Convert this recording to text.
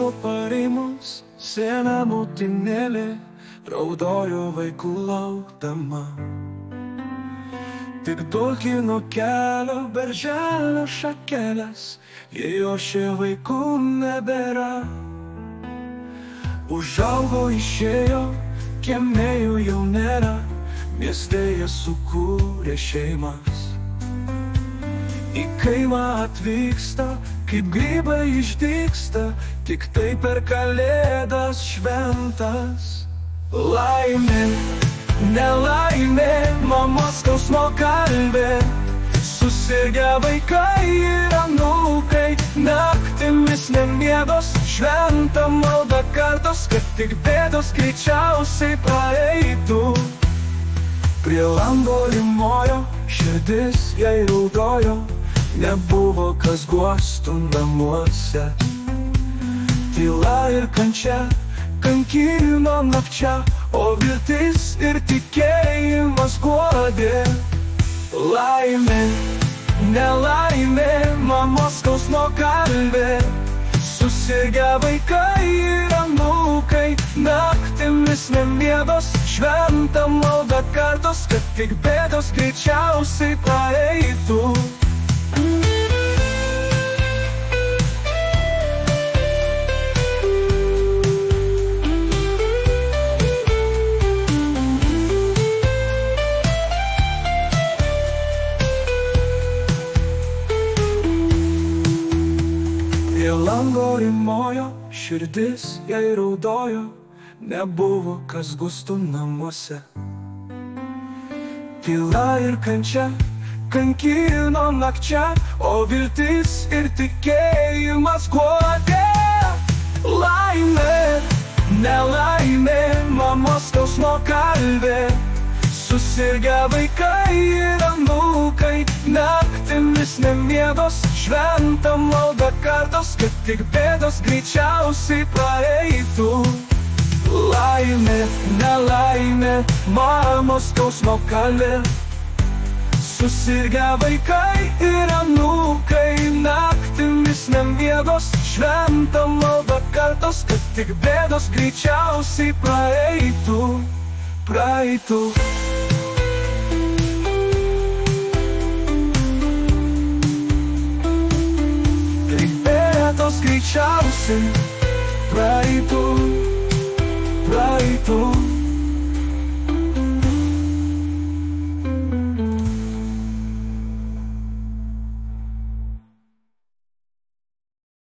miesto parimus, sena motinėlė raudojo vaikų laukdama. Tik dulkino kelio berželio šakelės, jei ošė vaikų nebėra. Užaugo išėjo, kieme jų jau nėra, mieste jie sukūrė šeimas. Į kaimą atvyksta, kaip grybai išdygsta, tik tai per kalėdas šventas. Laimė, nelaimė, mamos skausmo kalbė, susirgę vaikai ir anūkai, naktimis nemiegos, šventą maldą kartos, kad tik bėdos greičiausiai praeitų. Prie lango rimojo, širdis jai raudojo, nebuvo kas guostų namuose. Tyla ir kančia kankino nakčia, o viltis ir tikėjimas guodė. Laimė, nelaimė, mamos skausmo kalbė, susirgę vaikai ir anūkai, naktimis nemiegos, šventą maldą kartos, kad tik bėdos greičiausiai praeitų. Prie lango rimojo, širdis jai raudojo, nebuvo kas gustų namuose. Tyla ir kančia kankino nakčia, o viltis ir tikėjimas guodė. Laimė, nelaimė, mamos skausmo kalbė, susirgę vaikai ir anūkai, naktimis nemiegos, šventą maldą kartos, kad tik bėdos greičiausiai praeitų. Laimė, nelaimė, mamos skausmo kalbė, susirgę vaikai ir anūkai, naktimis nemiegos, šventą maldą kartos, kad tik bėdos greičiausiai praeitų. Tik bėdos greičiausiai